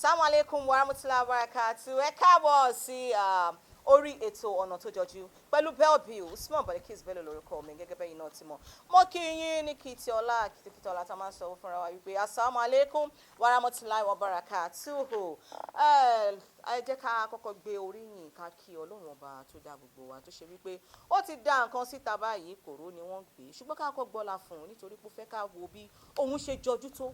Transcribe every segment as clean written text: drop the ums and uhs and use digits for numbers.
Assalamu alaikum warahmatullahi wabarakatuh. Ẹ káàbọ̀ sí orí ètò ọ̀nà tó jọjú pẹ̀lú Bellville Usman Balikis Bello lórúkọ mi gẹ́gẹ́ bẹ́yìn náà ti mọ̀. Mo kí yín ní kìtì ọlá tá a máa ń sọ fúnra wa wípé Assalamu alaikum warahmatullahi wabarakatuh. Ẹ jẹ́ ká kọ́kọ́ gbé oríyìn ká kí Ọlọ́run ọba tó dá gbogbo wa tó ṣe wípé ó ti dá nǹkan síta báyìí kòró ni wọ́n gbé ṣùgbọ́n ká kọ́ gbọ́lá fún un nítorí pé ó fẹ́ ká wo bí òun ṣe jọjú tó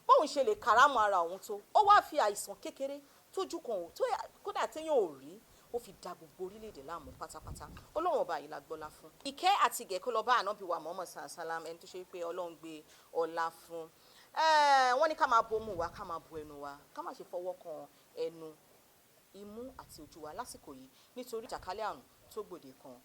bóun ṣe lè kàrámọ̀ ara òun tó ó wá fi àìsàn kékeré tójú kan ò tó kódà téèyàn ò rí ó fi da gbogbo orílẹ̀-èdè láàmú pátápátá Ọlọ́run ọba yìí la gbọ́lá fún. Ìkẹ́ àti ìgẹ̀ kó lọ bá ànábì wa Muhammad sallam ẹni tó ṣe pé Ọlọ́run gbé ọlá fún. Wọ́n ní ká máa bomú wa ká máa bo ẹnu wa ká má ṣe fọwọ́ kan ẹnu imú àti ojú wa lásìkò yìí nítorí ìjàkálẹ̀ àrùn tó gbòde kan.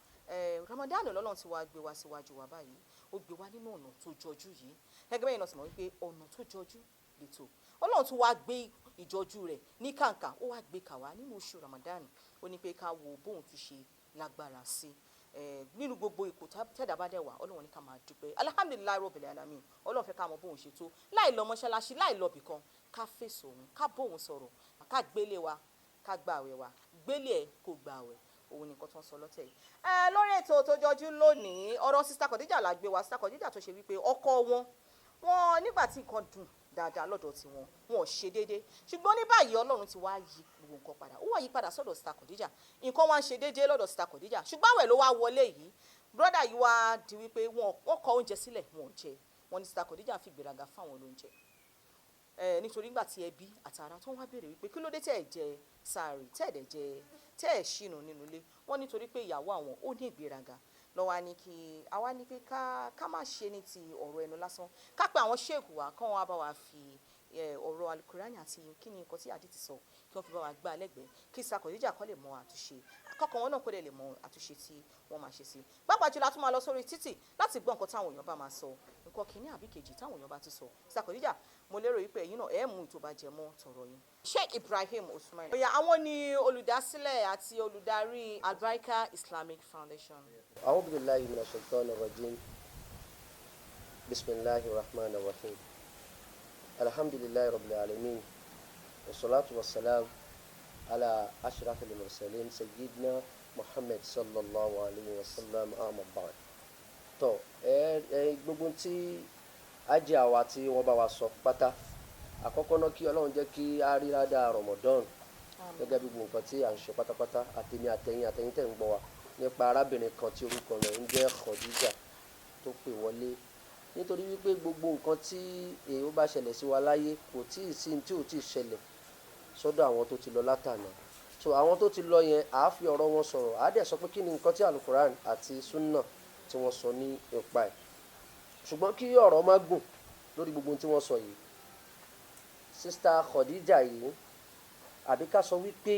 Ramadan lọ́lọ́run ti wá gbé wa síwájú wa báyìí ó gbé wa nínú ọ̀nà tó jọjú yìí gẹ́gẹ́ bẹ́ẹ̀ náà sì mọ̀ wípé ọ̀nà tó jọjú lẹ́tọ̀ Ọlọ́run tún wá gbé ìjọjú rẹ̀ ní kàǹkà ó wá gbé kàwá nínú oṣù Ramadan ó ní pé ká wo bóun tún ṣe lágbára sí nínú gbogbo ipò tẹ́dá bá dẹ̀ wá Ọlọ́run ní ká máa dúpẹ́ alhamdulilayi rabbil alamin Ọlọ́run fẹ́ ká mọ bóun ṣe tó láì lọ mọ́ṣáláṣí láì lọ bìkan ká fèsì òun ká bóun sọ̀rọ̀ ká gbélé wa ká gbààwẹ̀ wa gbélé ẹ̀ kó gbààwẹ̀ òun ni nǹkan tó ń sọ lọ́tẹ̀ yìí. Lórí ètò tó jọjú lónìí ọ̀rọ̀ Sister Khadija la gbé wa Sister Khadija tó ṣe wípé ọkọ wọn nígbà tí nǹkan dùn dáadáa lọ́dọ̀ tí wọn ò ṣe déédéé ṣùgbọ́n ní báyìí Ọlọ́run ti wá yí gbogbo nǹkan padà ó wá yí padà sọ́dọ̀ Sister Khadija nǹkan wá ń ṣe déédéé lọ́dọ̀ Sister Khadija ṣùgbọ́n àwẹ̀ ló wá wọlé yìí brọ́dà yìí wá di wípé wọ́n kọ oúnjẹ sílẹ̀ wọn ò jẹ wọn ní Sister Khadija fi gbéraga fáwọn lóúnjẹ nítorí nígbà tí ẹbí àtàrà tó wá béèrè wípé kí ló dé tẹ́ ẹ̀ jẹ sàárì tẹ́ ẹ̀ ṣìnà nínú ilé wọn nítorí pé ìyàwó àwọn ó ní ìgbéraga lọ́wọ́ ni kí àwa ní pé ká má ṣe ní ti ọ̀rọ̀ ẹnu lásán ká pé àwọn ṣéèkù wa kán wá bá wa fi ọ̀rọ̀ alukurani àti kí ni nǹkan tí àdìtì sọ kí wọ́n fi bá wa gbá lẹ́gbẹ̀ẹ́ kí Sister Khadija kọ́ lè mọ àtúnṣe kọ́kọ́ wọn náà kó lè mọ àtúnṣe tí wọ́n máa ṣe sí. pàápàá jùlọ a tún máa lọ sórí títì láti gbọ́ nǹkan táwọn èèyàn bá máa sọ nǹkan kìíní àbí kejì táwọn èèyàn bá tún sọ. Sister Khadija mo lérò wípé ẹ̀yin náà ẹ̀ mú ìtòbàjẹ́ mọ́ tọ̀rọ̀ yín. Sheikh Ibrahim Usman àwọn ni olùdásílẹ̀ àti olùdarí Albarika Islamic Foundation. A'udhu billahi minash shaitanir rajim. Bismillahir rahmanir rahim. Alhamdulillahi rabbil alamin. Wassalatu wassalam ala ashrafil mursalin sayyidina Muhammad sallallahu alayhi wa sallam amma ba'd. Tó gbogbo tí ajé àwa tí wọ́n bá wa sọ pátá àkọ́kọ́ náà kí Ọlọ́run jẹ́ kí a rí ládàá Ramadan gẹ́gẹ́ bí gbogbo nǹkan tí à ń ṣe pátápátá àtẹ̀mí àtẹ̀yìn tẹ̀ ń gbọ́ wa nípa arábìnrin kan tí orúkọ rẹ̀ ń jẹ́ Khadija tó pè wọlé nítorí wípé gbogbo nǹkan tí ó bá ṣẹlẹ̀ sí wa láyé kò tí ì sí tí ò tí ì ṣẹlẹ̀ sọ́dọ̀ àwọn tó ti lọ látànà so àwọn tó ti lọ yẹn àá fi ọ̀rọ̀ wọn sọ̀rọ̀ àá dẹ̀ sọ pé kí ni nǹkan tí alukuran àti sunna tí wọ́n sọ ní ipa ẹ̀ ṣùgbọ́n kí ọ̀rọ̀ má gùn lórí gbogbo tí wọ́n sọ yìí Sister Khadija yìí àbí ká sọ wípé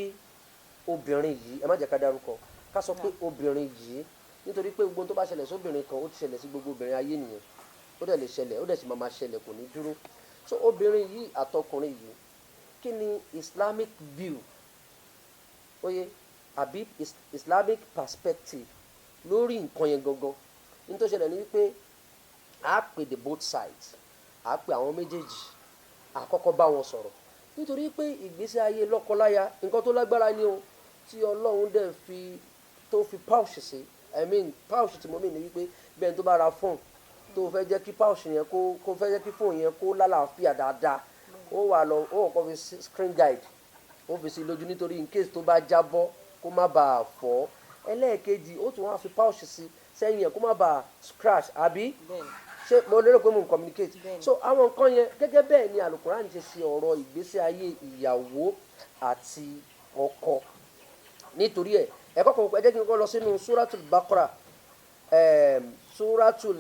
obìnrin yìí ẹ má jẹ́ ká dárúkọ ká sọ pé obìnrin yìí nítorí pé gbogbo tó bá ṣẹlẹ̀ sóbìnrin kan ó ti ṣẹlẹ̀ sí gbogbo obìnrin ayé nìyẹn ó dẹ̀ lè ṣẹlẹ̀ ó dẹ̀ sì máa ṣẹlẹ̀ kò ní dúró so obìnrin yìí àtọkùnrin yìí kí ni Islamic view oye àbí Islamic perspective lórí nǹkan yẹn gangan ní tó ṣẹlẹ̀ ní wípé a pè the both sides a pè àwọn méjèèjì àkọ́kọ́ bá wọn sọ̀rọ̀ nítorí pé ìgbésí ayé lọ́kọláya nǹkan tó lágbára ni o tí Ọlọ́run dẹ̀ tó fi pouch sí pouch tí mo mì ní wípé bẹ́ẹ̀ tó bá ra fóònù tó fẹ́ jẹ́ kí pouch yẹn kó fẹ́ jẹ́ kí fóònù yẹn kó lálàáfíà dáadáa ó wà lọ ó kọ́ fi screen guide ó fi sí lójú nítorí in case tó bá jábọ́ kó má bàa fọ́ ẹlẹ́ẹ̀kejì ó tún wá fi pouch sí sẹ́yìn yẹn kó má bàa scratch àbí ṣé mo lérò pé mo ń communicate so àwọn nǹkan yẹn gẹ́gẹ́ bẹ́ẹ̀ ni alukuran ṣe ṣe ọ̀rọ̀ ìgbésí ayé ìyàwó àti ọkọ nítorí ẹ kọ́kọ́ ẹ jẹ́ kí n kọ́ lọ sínú suratul Baqara suratul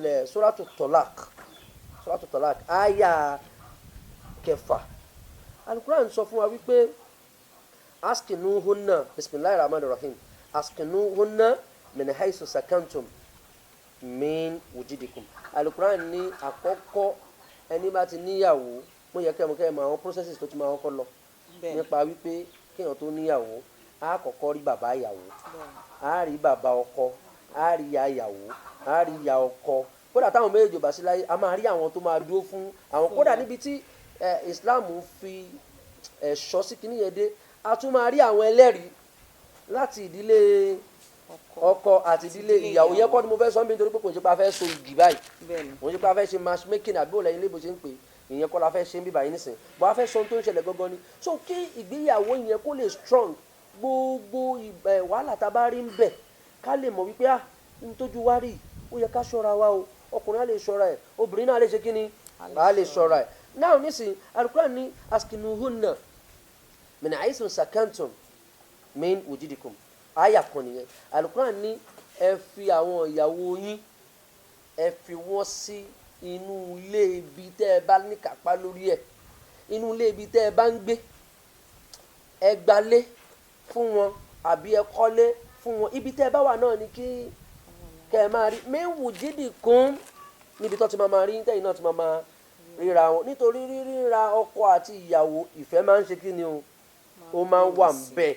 Talaq aya 6 alukuran sọ fún wa wípé askinuhunna bismillahir rahmanir rahim askinuhunna min haythu sakantum min wujidikum alukuran ní àkọ́kọ́ ẹni bá ti níyàwó mo yẹ kẹ́ mọ̀ àwọn processes tó ti máa kọ́kọ́ lọ nípa wípé kéèyàn tó níyàwó á kọ́kọ́ rí bàbá ìyàwó á rí bàbá ọkọ á rí ìyá ìyàwó á rí ìyá ọkọ kódà táwọn méjèèjì bá sí láyé a máa rí àwọn tó máa dúró fún àwọn kódà níbi tí Islam fi ẹ̀ṣọ́ sí kinní yẹn dé a tún máa rí àwọn ẹlẹ́rìí láti ìdílé ọkọ àti ìdílé ìyàwó yẹn kọ́ ni mo fẹ́ sọ bí nítorí pé kò ń ṣe pé a fẹ́ so igi báyìí kò ń ṣe pé a fẹ́ ṣe matchmaking àbí òun lẹ́yìn ilé bó ṣe ń pè ìyẹn kọ́ la fẹ́ ṣe ń bí báyìí nísìn bó a fẹ́ sọ ohun tó ń ṣẹlẹ̀ gangan ni so kí ìgbéyàwó yẹn kó lè strong gbogbo wàhálà tá a bá rí ń bẹ̀ ká lè mọ̀ wípé n tójú wá rí ó yẹ ká ṣọ́ra wa o ọkùnrin á lè ṣọ́ra ẹ̀ obìnrin náà lè ṣe kí ni á lè ṣọ́ra ẹ̀ náà nísìn Al-Qur'an ní askinuhunna min haythu sakantum min wujidikum àyà kan nìyẹn Al-Qur'an ní ẹ fi àwọn ìyàwó yín ẹ fi wọ́n sí inú ilé ibi tẹ́ ẹ bá ní kápá lórí ẹ̀ inú ilé ibi tẹ́ ẹ bá ń gbé ẹ gbalé fún wọn àbí ẹ kọ́lé fún wọn ibi tẹ́ ẹ bá wà náà ni kí kẹ́ ẹ máa rí méwù dídì kún níbi tó ti máa rí tẹ́yìn náà ti máa ríra wọn nítorí ríra ọkọ àti ìyàwó ìfẹ́ máa ń ṣe kí ni o ó máa ń wà ń bẹ̀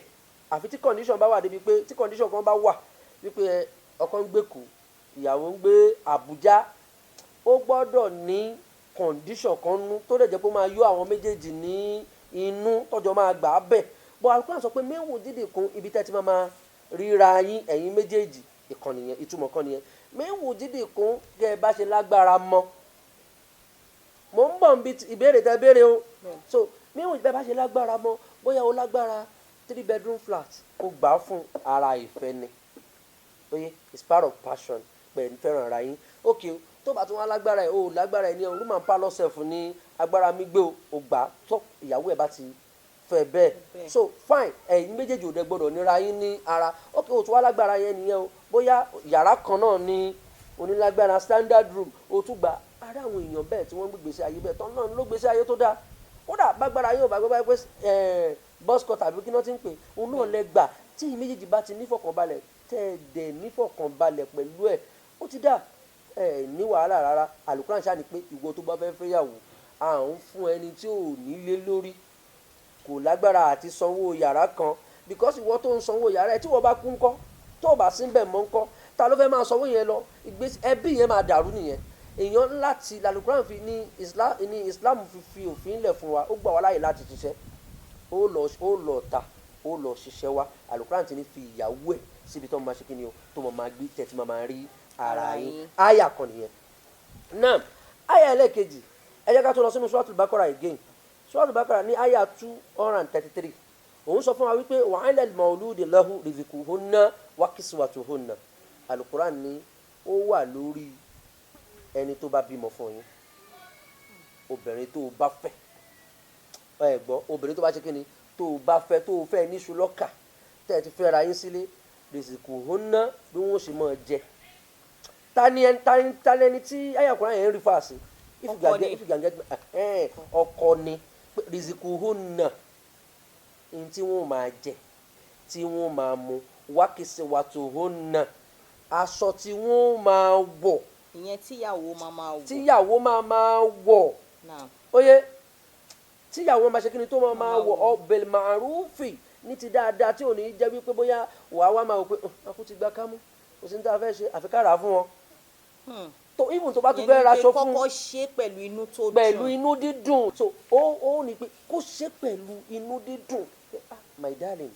àfi tí condition bá wà débi pé tí condition kan bá wà wípé ọkọ ń gbé kù ìyàwó ń gbé Àbújá ó gbọ́dọ̀ ní condition kan nú tó lè jẹ́ pé ó máa yọ àwọn méjèèjì ní inú tọ́jọ́ máa gbà á bẹ̀ bọ́ Al-Qur'an sọ pé méwù dídì kún ibi tẹ́ ti máa ríra yín ẹ̀yin méjèèjì ìkànnì yẹn ìtumọ̀ kan nìyẹn méwù dídì kún kẹ́ ẹ bá ṣe lágbára mọ́ mo ń bọ̀ níbi ìbéèrè tẹ́ béèrè o so méwù bẹ́ẹ̀ bá ṣe lágbára mọ́ bóyá o lágbára 3-bedroom flat o gbà á fún ara ìfẹ́ ni oye it's part of passion pẹ̀lú fẹ́ràn ara yín ok tó bá tún wá lágbára ẹ̀ o lágbára ẹ̀ ní ọ̀run máa ń pa lọ́sẹ̀fù ní agbára mi gbé o gbà á tó ìyàwó ẹ̀ bá ti fẹ́ bẹ́ẹ̀ so fine ẹ̀yin méjèèjì ò dẹ̀ gbọ́dọ̀ níra yín ní ara ok o tún wá lágbára yẹn nìyẹn o bóyá yàrá kan náà ní onílágbára standard room o tún gbà ara àwọn èèyàn bẹ́ẹ̀ tí wọ́n ń gbèsè ayé bẹ́ẹ̀ tán náà ló gbèsè ayé tó dáa kódà bágbára yóò bá gbé pé bus cut àbí kí wọ́n ti ń pè òun náà lẹ gbà tí méjèèjì bá ti nífọ̀kànbalẹ̀ tẹ́ ẹ dẹ̀ nífọ̀kànbalẹ̀ pẹ̀lú ẹ̀ ó ti dà ẹ ní wàhálà rárá Al-Qur'an ṣáà ni pé ìwọ tó bá fẹ́ fẹ́yàwó à ń fún ẹni tí ò nílé lórí kò lágbára àti sanwó yàrá kan because ìwọ tó ń sanwó yàrá ẹ tí wọ́n bá kú ńkọ́ tó o bá sí bẹ̀ mọ́ ńkọ́ ta ló fẹ́ máa sanwó yẹn lọ ẹbí yẹn máa dàrú nìyẹn èèyàn láti Al-Qur'an fi ní Islam fi òfin lẹ̀ fún wa ó gbà wá láàyè láti ṣiṣẹ́ ó lọ ta ó lọ ṣiṣẹ́ wa Al-Qur'an ti ní fi ìyàwó ẹ̀ síbi tó máa ṣe kí ni o tó máa gbé tẹ̀tí máa rí ara yín àyà kan nìyẹn náà àyà ẹlẹ́ẹ̀kejì ẹ jẹ́ ká tó lọ sínú Suratul Baqara again Suratul Baqara ní àyà 233 òun sọ fún wa wípé wa 'ala al-mawludi lahu rizquhunna wa kiswatuhunna Al-Qur'an ní ó wà lórí ẹni tó bá bímọ fún yín obìnrin tó bá fẹ́ ẹ gbọ́ obìnrin tó bá ṣe kí ni tó bá fẹ́ tó fẹ́ níṣu lọ́kà tẹ́ ẹ ti fẹ́ ra yín sílé rizquhunna bí wọ́n ṣe máa jẹ tani tí ayakùnrin yẹn ń rí fàásì ọkọ ni rizquhunna ní tí wọ́n máa jẹ tí wọ́n máa mu wakiswatuhunna aṣọ tí wọ́n máa wọ̀ ìyẹn tíyàwó máa wọ̀ oye tíyàwó máa ṣe kí ni tó máa wọ̀ bil ma'rufi ní ti dáadáa tí ò ní jẹ́ wípé bóyá wàá wá máa wò pé akú ti gba kámú kò sí ní tá a fẹ́ ṣe àfikára fún wọn tó even tó bá tún fẹ́ raṣọ fún kọ́kọ́ ṣe pẹ̀lú inú tó dùn pẹ̀lú inú dídùn so ó ní pé kó ṣe pẹ̀lú inú dídùn my darling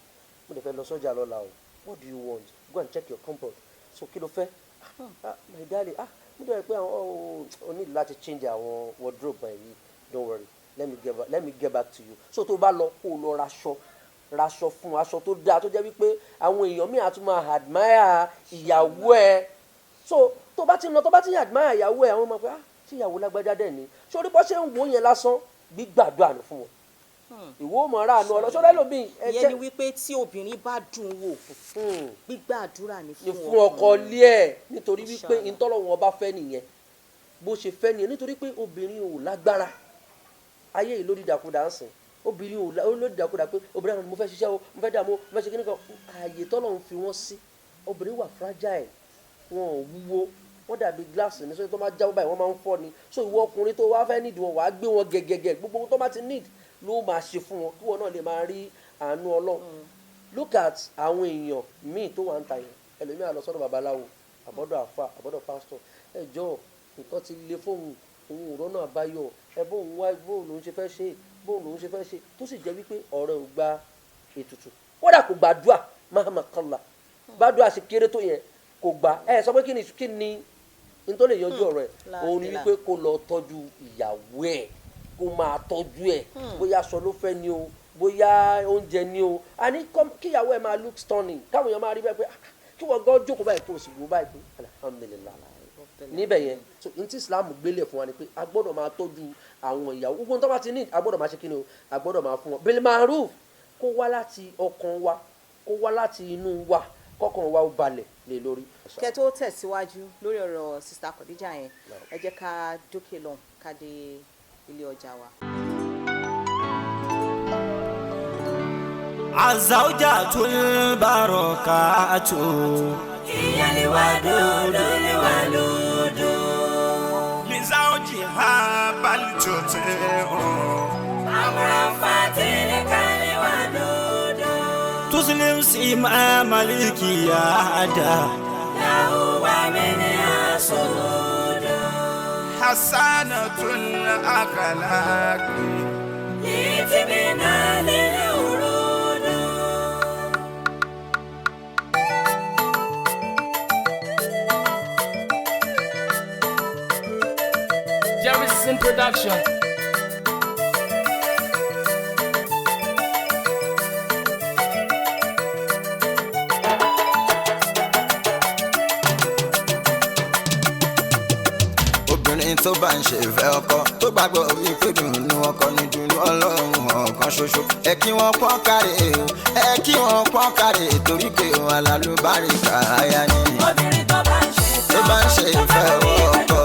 mo lè fẹ́ lọ sọ́jà lọ́la o what do you want go and check your cupboard so kí ló fẹ́ my darling mo dẹ̀ pé o need láti change àwọn wardrobe yìí don't worry let me get back to you so tó bá lọ kó o lọ raṣọ fún aṣọ tó dáa tó jẹ́ wípé àwọn èèyàn míì á tún máa admire ìyàwó ẹ̀ so tó bá ti ń lọ tó bá ti ń admire ìyàwó ẹ̀ àwọn ọmọ pé tí ìyàwó lágbájá dẹ̀ ni sórí bọ́ ṣe ń wò yẹn lásán gbígbàdúrà ní fún wọn ìwọ mọ̀ ra àánú ọlọ́sọ́rẹ́ lómi ìyẹn ni wípé tí obìnrin bá dùn wò gbígbàdúrà ní fún ọkọ lé ẹ̀ nítorí wípé ìtọ́lọ́wọ́n ọba fẹ́ nìyẹn bó ṣe fẹ́ nìyẹn nítorí pé obìnrin ò lágbára ayé yìí ló dídàkudà ń sìn obìnrin ò ló dídàkudà pé obìnrin àwọn mo fẹ́ ṣiṣẹ́ o mo fẹ́ dààmú mo fẹ́ ṣe kíní kan ààyè tọ́lọ́run fi wọ́n sí obìnrin wà fragile wọn ò wúwo wọ́n dàbí gíláàsì ní sọ́yìn tó máa jáwọ́ báyìí wọ́n máa ń fọ́ ni so ìwọ ọkùnrin tó wá fẹ́ nídìí wọn wàá gbé wọn gẹ́gẹ́gẹ́ gbogbo tó bá ti need ló máa ṣe fún wọn kí wọn náà lè máa rí àánú Ọlọ́run look at àwọn èèyàn míì tó wà ń ta yẹn ẹlòmíà lọ sọ́dọ̀ babaláwo àbọ̀dọ̀ àfa àbọ̀dọ̀ pásítọ̀ ẹjọ́ nǹkan ti le fóun òun òrọ́nà àbáyọ ẹ bóun wá bóun lòún ṣe fẹ́ ṣe bóun lòún ṣe fẹ́ ṣe tó sì jẹ́ wípé ọ̀rẹ́ ò gba ètùtù kódà kò gbàdúrà mahama kalla gbàdúrà ṣe kéré tó yẹn kò gbà ẹ sọ pé kí ni n tó lè yanjú ọ̀rọ̀ ẹ̀ òun ni wípé kó lọ tọ́jú ìyàwó ẹ̀ kó máa tọ́jú ẹ̀ bóyá aṣọ ló fẹ́ ni o bóyá oúnjẹ ni o àní kíyàwó ẹ̀ máa look stunning káwọn èèyàn máa rí bẹ́ẹ̀ pé kí wọ́n gbọ́ jókòó báyìí kó o sì wò báyìí pé alhamdulilayi níbẹ̀ yẹn so n tí Islam gbélé fún wa ni pé a gbọ́dọ̀ máa tọ́jú àwọn ìyàwó gbogbo tó bá ti ní a gbọ́dọ̀ máa ṣe kí ni o a gbọ́dọ̀ máa fún wọn bil ma'ruf kó wá láti ọkàn wa kó wá láti inú wa kọ́kàn wa ó balẹ̀ lé lórí. kẹ́ tó tẹ̀síwájú lórí ọ̀rọ̀ sista Khadija yẹn ẹ jẹ́ ká dókè lọ ká dé ilé ọjà wa. azawjatul barakatu iyali wadudu li waludu lizawjiha balchote amra fatil kali wadudu tuslim sima malikiya ada lahu wa min asudu hasanatul akhlaqi litibina lil in production. obìnrin tó bá ń ṣe ìfẹ́ ọkọ tó gbàgbọ́ wípé dùnú ọkọ ní dùnú Ọlọ́run ọ̀kan ṣoṣo ẹ kí wọ́n pọ́n kárí o ẹ kí wọ́n pọ́n kárí torí pé òun alálùbáríkà aya ni. obìnrin tó bá ń ṣe ìfẹ́ ọkọ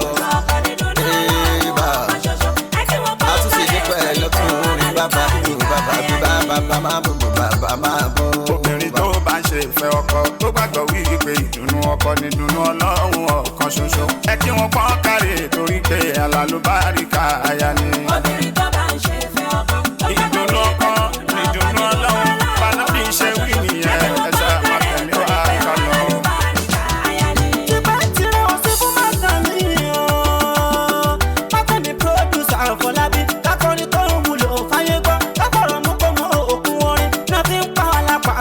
obìnrin tó bá ń ṣe ìfẹ́ ọkọ tó gbàgbọ́ wípé ìdùnnú ọkọ ni ìdùnnú Ọlọ́run ọ̀kan ṣoṣo ẹ kí wọ́n pọ́n kárí torí pé alálùbáríkà aya ni. obìnrin tó bá ń ṣe ìfẹ́ ọkọ ìdùnnú ọkọ ni ìdùnnú Ọlọ́run bàbá bí ṣe wí nìyẹn ẹ̀ṣẹ̀ àmọ̀tẹ̀mí wà kálọ̀.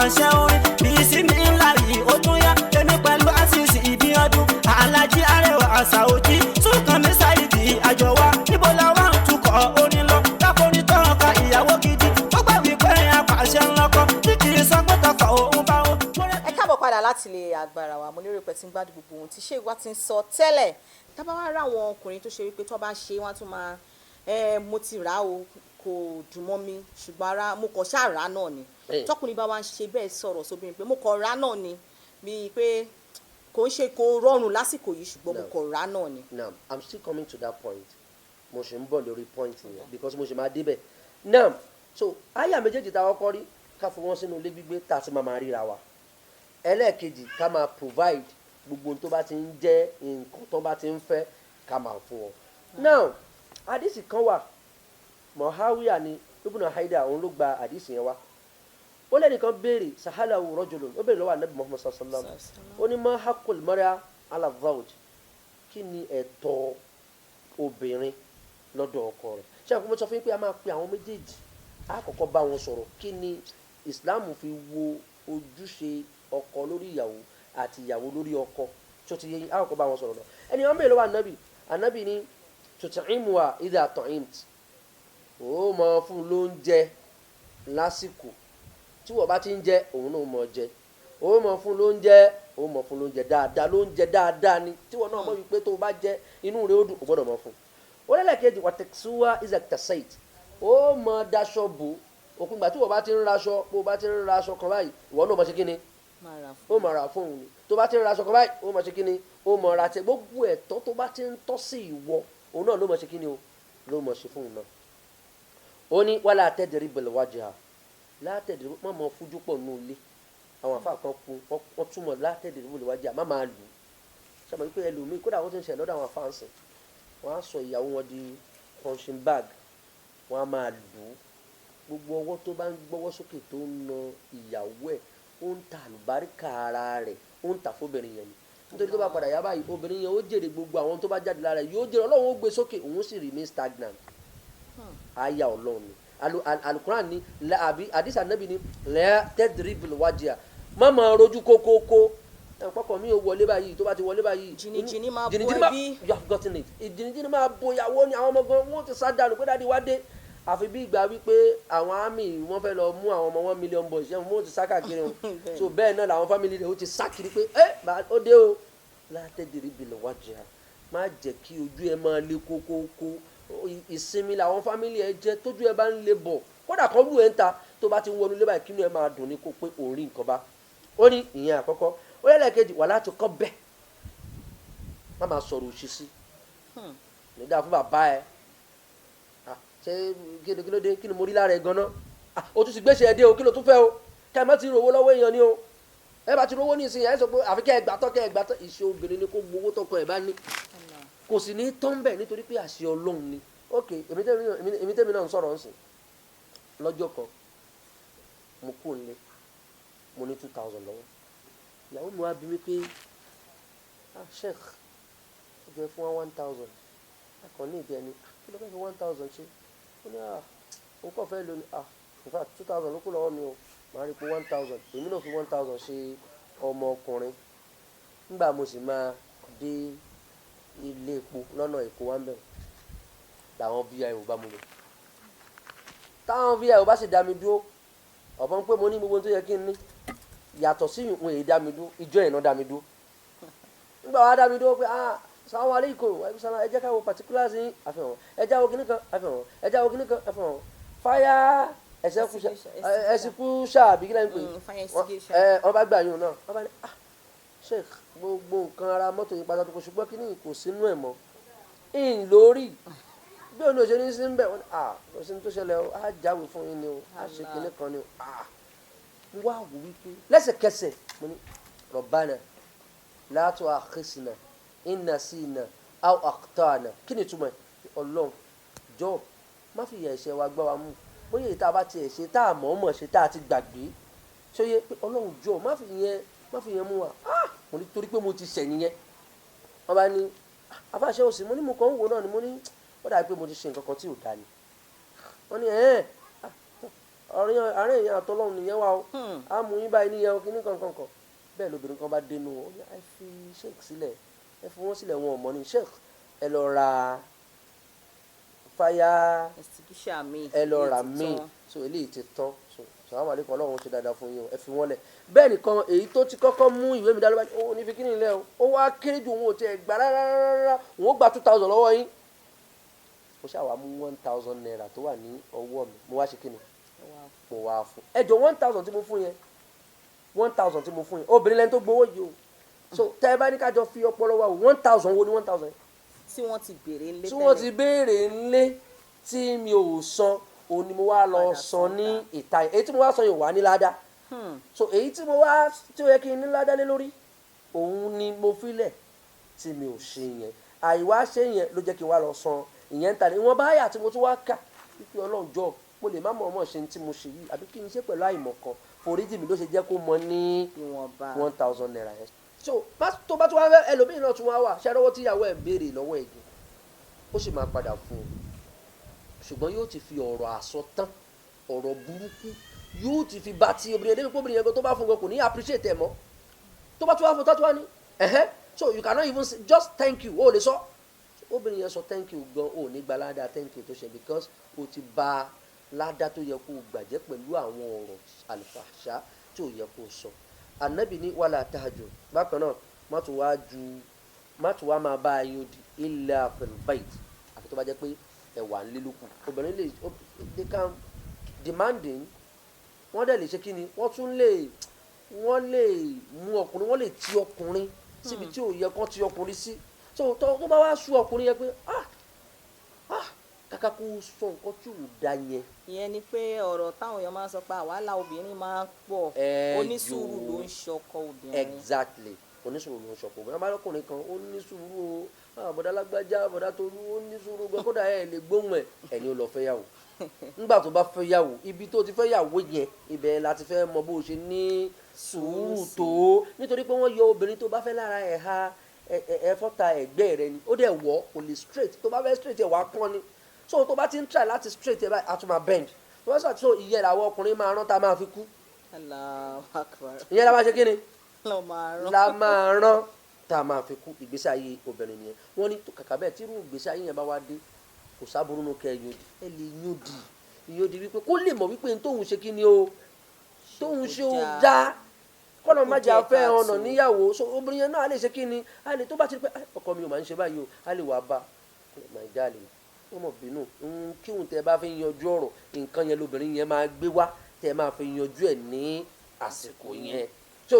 àṣẹ orin bíi sí mi ńlá yìí ó tún yá èmi pẹ̀lú àṣìṣe ìbí ọdún alájí arẹwà àṣà òjì túkàn mi ṣáìdì àjọwá níbo la wà ń tukọ̀ orin lọ káforin tó ń ka ìyàwó gidi ó gbà wípé apàṣẹ ńlọkọ tí kì í sọ pé tọkọ òun bá wọn. ẹ káàbọ̀ padà láti ilé agbára wa mo lérò pé tí ń gbádùn gbogbo ohun tí ṣé ìwà ti ń sọ tẹ́lẹ̀ tábà wá rá àwọn ọkùnrin tó ṣe wípé tó bá ṣe wọ́n tún máa mo ti rà o kò dùn mọ́ mi ṣùgbọ́n ara mo kàn ṣáà rà náà ni tọkùnrin bá wá ń ṣe bẹ́ẹ̀ sọ̀rọ̀ sóbìnrin pé mo kàn rà náà ni bíi pé kò ń ṣe kò rọrùn lásìkò yìí ṣùgbọ́n mo kàn rà náà ni. now I'm still coming to that point mo ṣe ń bọ̀ lórí point yẹn because mo ṣe máa débẹ̀ now so àyà méjèèjì tá a kọ́kọ́ rí ká fi wọ́n sínú ilé gbígbé tá a ti máa ríra wa ẹlẹ́ẹ̀kejì ká máa provide gbogbo tó bá ti ń jẹ́ nǹkan tó bá ti ń fẹ́ ká máa fún wọn. now àdìsí kan wà Muawiya ni Ibn Haida òun ló gba àdìsí yẹn wá ó lẹ́nìkan béèrè sahalahu rajulun ó béèrè lọ́wọ́ anabi Muhammad sallallahu alaihi wasallam ó ní ma haqqul mar'a ala zawj kí ni ẹ̀tọ́ obìnrin lọ́dọ̀ ọkọ rẹ̀ ṣé àkókò sọ fún yín pé a máa pe àwọn méjèèjì á kọ́kọ́ bá wọn sọ̀rọ̀ kí ni Islam fi wo ojúṣe ọkọ lórí ìyàwó àti ìyàwó lórí ọkọ tó ti yẹ yín á kọ́kọ́ bá wọn sọ̀rọ̀ náà ẹni wọn béèrè lọ́wọ́ anabi ní tut'imuha idha ta'imt ó mọ fún lóúnjẹ lásìkò tí wọ́n bá ti ń jẹ òun náà mọ̀ jẹ ó mọ̀ fún lóúnjẹ dáadáa lóúnjẹ dáadáa ni tí wọ́n náà mọ̀ wípé tó bá jẹ inú rẹ̀ ó dùn ó gbọ́dọ̀ mọ̀ fún. ó lẹ́lẹ̀kejì wàtẹ̀síwá isaac tasait ó mọ̀ daṣọ bò òkun ìgbà tí wọ́n bá ti ń raṣọ bó bá ti ń raṣọ kan báyìí ìwọ náà mọ̀ ṣe kíni ó mọ̀ ra fóun ni tó bá ti ń raṣọ kan báyìí ó mọ̀ ṣe kíni ó mọ̀ ra tẹ gbogbo ẹ̀tọ́ tó bá ti ń tọ́ sí ìwọ òun náà ló mọ̀ ṣe kíni o ló mọ̀ ṣe fóun náà. ó ní wala tadribul wajha látẹ̀dẹ̀ má mọ fojú pọ̀ nù ilé àwọn àfa kan kú wọ́n túmọ̀ látẹ̀dẹ̀ wọlé wájú àmọ́ máa lù ú sábà wípé ẹlòmíì kódà wọ́n ti ń ṣe lọ́dọ̀ àwọn àfa ń sìn wọ́n á sọ ìyàwó wọn di punching bag wọ́n á máa lù ú gbogbo ọwọ́ tó bá ń gbọ́wọ́ sókè tó ń na ìyàwó ẹ̀ ó ń ta àlùbáríkà ara rẹ̀ ó ń tà fóbìnrin yẹn ni nítorí tó bá padà yá báyìí obìnrin yẹn ó jèrè gbogbo àwọn tó bá jáde lára yóò jèrè ọlọ́run ó gbé sókè òun sì remain stagnant àyà ọlọ́run ni alukuran ni àbí àdìsí ànábì ni la tadribul wajha má máa rojú kókókó pọkàn mi ò wọlé báyìí tó bá ti wọlé báyìí jìnnìjìnnì máa bo jìnnìjìnnì ẹbí. you have gotten it jìnnìjìnnì máa bo ìyàwó ni àwọn ọmọ gan wọn ti sá dànù pé dáàdi wá dé àfi bí ìgbà wípé àwọn àmì wọn fẹ́ lọ mú àwọn ọmọ 1 million boys yẹn wọn ti sá káàkiri wọn so bẹ́ẹ̀ náà làwọn family rẹ̀ ó ti sá kiri pé ó dé o látẹ̀dẹ̀rẹ̀ bìlẹ̀ wájà má jẹ́ kí ojú ẹ máa lé kókókó ìsinmi làwọn family ẹ jẹ́ tójú ẹ bá ń lé bọ̀ kódà kan lù ẹ ń ta tó bá ti ń wọnú lébàá kínú ẹ máa dùn ní kó pé òun rí nǹkan bá ó ní ìyẹn àkọ́kọ́ ó yẹ lẹ́ẹ̀kejì wà láti kọ́ bẹ́ẹ̀ má máa sọ̀rọ̀ òṣì sí nígbà fún bàbá ẹ ṣé kí ló dé kí ni mo rí lára ẹ gan-an o tún ti gbéṣẹ́ ẹ dé o kí ló tún fẹ́ o kẹ́ ẹ má ti rówó lọ́wọ́ èèyàn ni o ẹ bá ti rówó ní ìsinyìí ẹ sọ pé àfi kẹ́ ẹ gbàtọ́ ìṣe obìnrin ni kó gbowó tọkọ ẹ bá ní kò sì ní tán bẹ́ẹ̀ nítorí pé àṣẹ Ọlọ́run ni ok èmi tẹ́mi náà ń sọ̀rọ̀ ń sìn lọ́jọ́ kan mo kú nílé mo ní 2000 lọ́wọ́ ìyàwó mi wá bí mi pé sheikh ó jẹ́ fún wa 1000 akọ ní ìdí ẹni kí ló fẹ́ fi 1000 ṣe ó ní òun kàn fẹ́ lò ní in fact 2000 ló kú lọ́wọ́ mi o màá rí pé 1000 èmi náà fi 1000 ṣe ọmọ ọkùnrin nígbà mo sì máa dé ilé epo lọ́nà Èkó wá ń bẹ̀rù làwọn VIO bá mú mi táwọn VIO bá sì dá mi dúró ọ̀bọ̀n pé mo ní gbogbo tó yẹ kí n ní yàtọ̀ sí ìwọ̀n èyí dá mi dúró ìjọ ìná dá mi dúró nígbà wàá dá mi dúró pé salamu alaikum ẹ jẹ́ ká wo particulars yín àfihàn ẹ jẹ́ wo kíní kan àfihàn ẹ jẹ́ wo kíní kan àfihàn fire execution àbí kí lẹ́yìn pé wọ́n bá gbà yín náà wọ́n bá ní sheikh gbogbo nǹkan ara mọ́tò yìí pátá tó kọ ṣùgbọ́n kíní kò sínú ẹ̀ mọ́ in lórí bí òun ò ṣe ní sí ń bẹ̀ wọ́n kò sí ní tó ṣẹlẹ̀ o á jáwèé fún yín ni o á ṣe kíní kan ni o mo wá wò wípé lẹ́sẹ̀kẹsẹ̀ mo ní Rabbana la tu'akhidhna in nasina aw akhtana kí ni túmọ̀ Ọlọ́run jọ̀ọ́ má fi yẹ ẹ̀ṣẹ̀ wa gbá wa mú bóyá ìta bá ti ẹ̀ṣẹ̀ tá a mọ̀ọ́mọ̀ ṣe tá a ti gbàgbé ṣóyè pé Ọlọ́run jọ̀ọ́ má fi yẹn mú wa mo ní torí pé mo ti ṣẹ̀ nìyẹn wọ́n bá ní afáṣẹ́ òsì mo ní mo kàn ń wò náà ni mo ní ó dàbí pé mo ti ṣe nǹkan kan tí ò dáa ni wọ́n ní àárín èèyàn àtọ́lọ́run nìyẹn wà ó á mú yín báyìí níyẹn kí ní kankan bẹ́ẹ̀ lóbìnrin kan bá dénú ó ní ẹ fi sheikh sílẹ̀ ẹ fi wọ́n sílẹ̀ wọn ò mọ̀ ní sheikh ẹ lọ ra fáyà ẹ lọ ra míì so eléyìí ti tán so sàlámù alaykum Ọlọ́run ṣe dáadáa fún yín o ẹ fi wọ́n lẹ̀ bẹ́ẹ̀ nìkan èyí tó ti kọ́kọ́ mú ìwé mi dá lọ́wọ́ ó ní fi kíni lẹ́ o ó wá kéré ju òun ò tiẹ̀ gbà rárá òun ó gba 2000 lọ́wọ́ yín mo ṣàwà mú 1000 naira tó wà ní ọwọ́ mi mo wá ṣe kíni mo wá fún ẹjọ 1000 tí mo fún yẹn 1000 tí mo fún yẹn obìnrin lẹni tó gbowó yìí o so tẹ ẹ bá ní kájọ fi ọpọlọ wa o 1000 wo ni 1000 yẹn. tí wọ́n ti béèrè ńlé tẹ́lẹ̀ tí wọ́n ti béèrè ńlé tí mi ò san òun ni mo wá lọ san ní ìta èyí tí mo wá san yìí wà ní ládàá so èyí tí mo wá tí ó yẹ kí n ní ládàá lé lórí òun ni mo filẹ̀ tí mi ò ṣe yẹn àìwá ṣe yẹn ló jẹ́ kí n wá lọ san ìyẹn ń ta ni wọ́n bá yà tí mo tún wá kà wípé Ọlọ́run jọ̀ọ́ mo lè má mọ̀ ọmọ ṣe tí mo ṣe yìí àbí kí n ṣe pẹ̀lú àìmọ̀ kan foríjì mi ló ṣe jẹ́ kó mọ ní 1000 naira yẹn. so tó bá tún wá fẹ́ ẹlòmíì náà tún wá wà ṣẹ́rọ́wọ́ tíyàwó ẹ̀ ń béèrè lọ́wọ́ ẹ̀ yìí ó sì máa padà fún un ṣùgbọ́n yóò ti fi ọ̀rọ̀ àsọtán ọ̀rọ̀ burúkú yóò ti fi bá ti obìnrin ẹ̀dẹ́gbẹ́ obìnrin yẹn tó bá fún un kò ní appreciate ẹ̀ mọ́ tó bá tún wá fún un tó tún wá ní so you cannot even say just thank you ó lè sọ obìnrin yẹn sọ thank you gan ó ní gba ládàá thank you tó ṣe because ó ti bá ládàá tó yẹ kó gbàjẹ́ pẹ̀lú àwọn ọ̀rọ̀ àlùfàṣà tó yẹ kó sọ ànábì ní wàhálà tahajjud bákan náà má tún wá máa bá ayé odi illa fil bayt àfi tó bá jẹ́ pé ẹ̀wà ń lé lókù obìnrin lè they can demanding wọ́n dẹ̀ lè ṣe kí ni wọ́n lè mú ọkùnrin wọ́n lè ti ọkùnrin síbi tí ò yẹ kán ti ọkùnrin sí so tó bá wá sú ọkùnrin yẹn pé kàkà kó sọ nǹkan tí ò da yẹn. ìyẹn ni pé ọ̀rọ̀ táwọn èèyàn máa ń sọ pé àwàlà obìnrin máa ń pọ̀ onísùúrù ló ń ṣọkọ obìnrin. exactly onísùúrù ló ń ṣọkọ obìnrin ọmọdékùnrin kan ó ní sùúrù o bọ̀dá lágbájá bọ̀dá Tolú ó ní sùúrù gan kódà ẹ̀ lè gbóhùn ẹ̀ ẹni ó lọ fẹ́ yàwó nígbà tó bá fẹ́ yàwó ibi tó ti fẹ́ yàwó yẹn ibẹ̀ láti fẹ́ mọ bó ṣe ní sùúrù tó nítorí pé wọ́n yọ obìnrin tó bá fẹ́ lára ẹ̀ha ẹ̀fọ́ta ẹ̀gbẹ́ rẹ ni ó dẹ̀ wọ́ kò lè straight tó bá fẹ́ straight ẹ̀ wá pọ́n ni so tó bá ti ń try láti straight ẹ̀ báyìí á tún máa bend wọ́n sọ tó ìyẹn làwọn ọkùnrin máa rán tá a máa fi kú Allahu Akbar. ìyẹn la máa ṣe kí ni lọ máa rán. la máa rán tá a máa fi kú ìgbésí ayé obìnrin nìyẹn wọ́n ní kàkà bẹ́ẹ̀ tí irú ìgbésí ayé yẹn bá wá dé kò sábúrú nù kẹ́ ẹ lè yóòdì wípé kó lè mọ̀ wípé tóun ṣe kí ni o tóun ṣe ó dá kọ́nà má jà fẹ́ ọ̀nà níyàwó so obìnrin yẹn náà a lè ṣe kí ni a lè tó bá ti rí pé ọkọ mi ò máa ń ṣe báyìí o a lè wà bá my darling wọ́n mọ̀ bínú kí òun tẹ́ bá fi yanjú ọ̀rọ̀ nǹkan yẹn lóbìnrin yẹn máa gbé wá tẹ́ máa fi yanjú ẹ̀ ní àsìkò yẹn so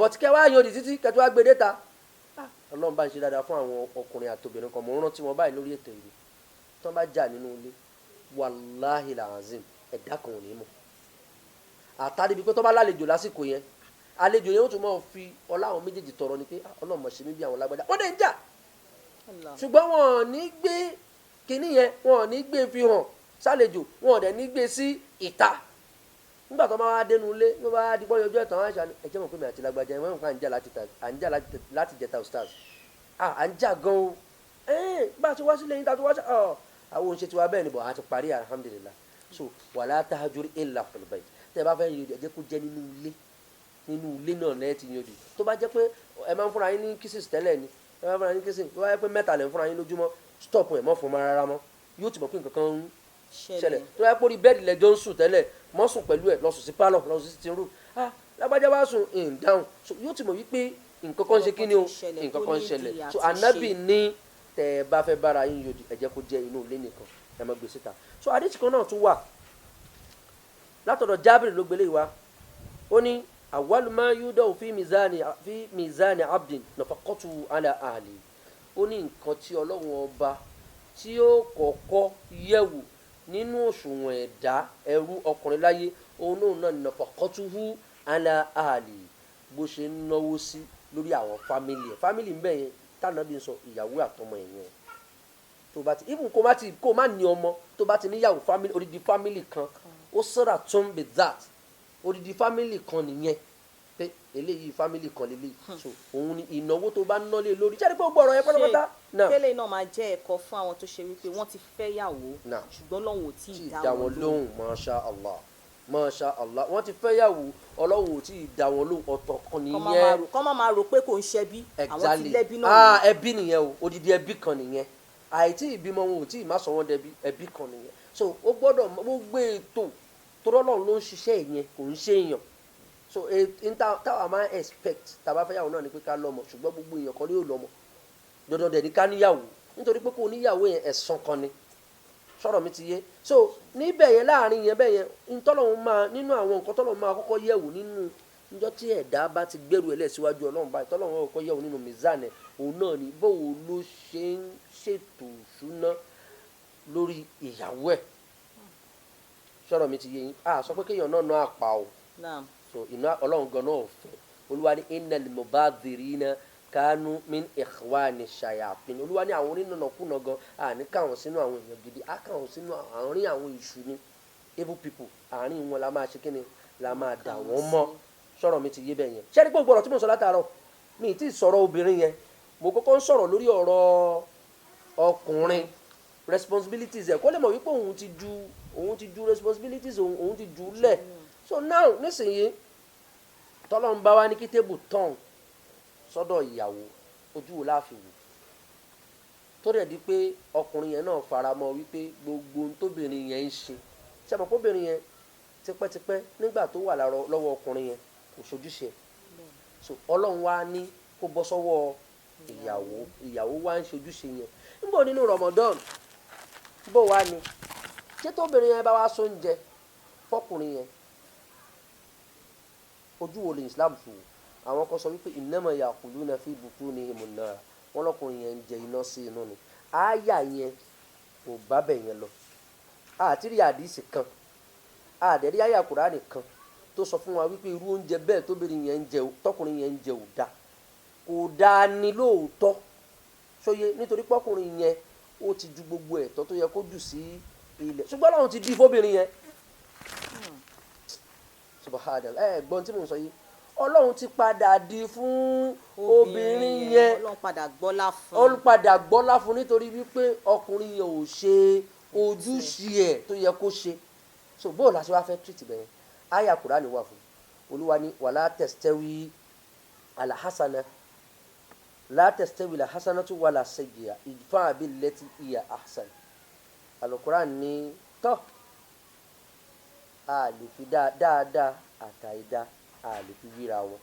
bọ̀tí kẹ́ wá yan òdì títí kẹ́ tó wá gbé déta ọlọ́run bá ń ṣe dáadáa fún àwọn ọkùnrin àtòbìnrin kan mò ń rántí wọn báyìí lórí ètò ìlú tí wọ́n bá jà nínú ilé wàláhì làzim ẹ̀dá kan ò ní mọ̀ àtàdé bíi pé tó bá lálejò lásìkò yẹn àlejò yẹn ó tún máa fi ọlá àwọn méjèèjì tọrọ ni pé ọlọ́run mọ̀ ṣe mí bí àwọn lágbájá wọ́n dẹ̀ ń jà ṣùgbọ́n wọn ò ní gbé kinní yẹn wọn ò ní gbé fi hàn sálejò wọn ò dẹ̀ ní gbé sí ìta nígbà tó máa wá dénú ilé ló bá di bọ́yọ̀ ọjọ́ ìtàn wọn àṣà ẹ̀jẹ̀ mọ̀ pé mi àti lágbájá wọn kàn à ń jà láti jẹta stars à ń jà gan o bá a ti wá sílẹ̀ yín tá a ti wá sí àwọn òun ṣe tiwa bẹ́ẹ̀ ni bọ̀ a ti parí alhamdulillah so wala tahjur illa fil bayt tẹ́ ẹ bá fẹ́ yọ̀dì ẹ jẹ́ kó jẹ́ nínú ilé náà lẹ́ẹ̀ ti yọ̀dì tó bá jẹ́ pé ẹ máa ń fúnra yín ní kisses tẹ́lẹ̀ ni ẹ máa ń fúnra yín ní kisses tó bá jẹ́ pé mẹ́ta lẹ́ ń fúnra yín lójúmọ́ stop ẹ̀ mọ́ fún ma rárá mọ́ yóò ti mọ̀ pé nǹkan kan ń ṣẹlẹ̀ tó bá jẹ́ pé orí bẹ́ẹ̀dì lẹ́jọ́ ń sùn tẹ́lẹ̀ mọ́ sùn pẹ̀lú ẹ̀ lọ sùn sí pálọ̀ lọ sùn sí sitting room lágbájá bá sùn in down so yóò ti mọ̀ wípé nǹkan kan ṣe kí ni o nǹkan kan ṣẹlẹ̀ so anabi ní tẹ́ ẹ bá fẹ́ bára yín yọ̀dì ẹ jẹ́ kó jẹ́ inú ilé nìkan ẹ má gbé síta so àdìsí kan náà tún wà látọ̀dọ̀ Jábìrì ló gbélé wa ó ní awwalu ma yudau fi mizani abdin nafaqatu ala ahli ó ní nǹkan tí ọlọ́run ọba tí ó kọ́kọ́ yẹ̀wò nínú òṣùwọ̀n ẹ̀dá ẹrú ọkùnrin láyé òun náà nafaqatuhu ala ahli bó ṣe ń náwó sí lórí àwọn fámìlì ń bẹ̀ yẹn tànàbí ń sọ ìyàwó àtọmọ ẹ̀yẹn tó bá ti even kó má ní ọmọ tó bá ti níyàwó odidi fámìlì kan ó sọ̀rọ̀ tó ń bẹ that odidi fámìlì kan nìyẹn pé eléyìí fámìlì kan lélẹ́yìí so òun ni ìnáwó tó bá ná lé lórí jáde pé ó gbọ́ ọ̀rọ̀ yẹn pátápátá náà. tẹ́lẹ̀ náà máa jẹ́ ẹ̀kọ́ fún àwọn tó ṣe wípé wọ́n ti fẹ́ yàwó ṣùgbọ́n lọ́hùn ò tí ì dá wọn lóhùn. masha allah wọ́n ti fẹ́ yàwó ọlọ́run ò tí ì dá wọn lóhùn ọ̀tọ̀ kan nìyẹn. kọ́ máa rò pé kò ń ṣẹbí àwọn ti lẹ́bí náà. ẹbí nìyẹn o odidi ẹbí kan nìyẹn àìtí ìbímọ wọn ò tí ì má sọ wọn dẹbi ẹbí kan nìyẹn so ó gbọ́dọ̀ gbogbo ètò torọ́ lọ́run ló ń ṣiṣẹ́ ìyẹn kò ń ṣe èèyàn so táwa máa expect tàbá fẹ́ yàwó náà ni pé ká lọ́mọ ṣùgbọ́n gbogbo èèyàn kan ní yóò lọ́mọ dandan dẹ̀ ní ká níyàwó nítorí pé kò níyàwó yẹn ẹ̀san kan ni sọ̀rọ̀ mi ti yé so níbẹ̀ yẹn láàrin yẹn bẹ́ẹ̀ yẹn ntọ́lọ́run máa nínú àwọn nǹkan tọ́lọ́run máa kọ́kọ́ yẹ̀wò nínú níjọ́ tí ẹ̀dá bá ti gbẹ́rù ẹ̀ lẹ́síwájú ọlọ́run báyìí tọ́lọ́run kọ́kọ́ yẹ̀wò nínú mizan ẹ̀ òun náà ni báwo ló ṣe ń ṣètò ìṣúná lórí ìyàwó ẹ̀ sọ̀rọ̀ mi ti yé yín sọ pé kéèyàn náà ná àpá o so iná ọlọ́run gan náà fẹ́ olúwa ní innal mubadhirina kanu min ikhwani shayatin olúwa ní àwọn onínànàkúnà gan àní káwọn sínú àwọn èèyàn gidi á káwọn sínú àárín àwọn èṣù ni evil people àárín wọn la máa ṣe kí ni la máa dà wọ́n mọ́ sọ̀rọ̀ mi ti yé bẹ́ẹ̀ yẹn ṣé ní gbogbo ọ̀rọ̀ tí mo sọ látàárọ̀ mi ì tí ì sọ̀rọ̀ obìnrin yẹn mo kọ́kọ́ ń sọ̀rọ̀ lórí ọ̀rọ̀ ọkùnrin responsibilities ẹ̀ kó lè mọ̀ wípé òun ti ju responsibilities òun ti ju lẹ̀ so now nísìnyí tọ́lọ́run bá wá ní kí tébù tán sọ́dọ̀ ìyàwó ojú wo láàfin wò tó dẹ̀ di pé ọkùnrin yẹn náà faramọ́ wípé gbogbo ohun tóbìnrin yẹn ń ṣe ṣe mọ̀ kóbìnrin yẹn tipẹ́tipẹ́ nígbà tó wà lọ́wọ́ ọkùnrin yẹn kò ṣojúṣe so ọlọ́run wá ní kó bọ́ sọ́wọ́ ìyàwó wá ń ṣojúṣe yẹn níbo nínú Ramadan bó wá ní ṣé tóbìnrin yẹn bá wá sóúnjẹ fọkùnrin yẹn ojú wo lè Islam fi wò àwọn kan sọ wípé innama yaquluna fi butunihim nar wọn lọkùnrin yẹn ń jẹ iná sí inú ni àáyà yẹn kò bá bẹ̀ yẹn lọ àtìrí àdìsí kan àdẹ̀rí àyà Kùránì kan tó sọ fún wa wípé irú oúnjẹ bẹ́ẹ̀ tóbìnrin yẹn ń jẹ tọkùnrin yẹn ń jẹ kò dáa ní lóòótọ́ sóye nítorí pọ́kùnrin yẹn ó ti ju gbogbo ẹ̀tọ́ tó yẹ kó jù sí ilẹ̀ ṣùgbọ́n Ọlọ́run ti di fóbìnrin yẹn subahana gbọ́n tí mò ń sọ yìí Ọlọ́run ti padà di fún obìnrin yẹn Ọlọ́run padà gbọ́lá fún nítorí wípé ọkùnrin yẹn ò ṣe ojúṣe ẹ̀ tó yẹ kó ṣe so bó la ṣe wá fẹ́ treat bẹ́ẹ̀ aya Kùránì wà fún Olúwa ní wala tastawi alhasana la tastawi alhasanatu wala sayyi'a idfa billati hiya ahsan Al-Qur'an ní tọ́ a lè fi dáadáa àtàìdá a lè fi wíra wọn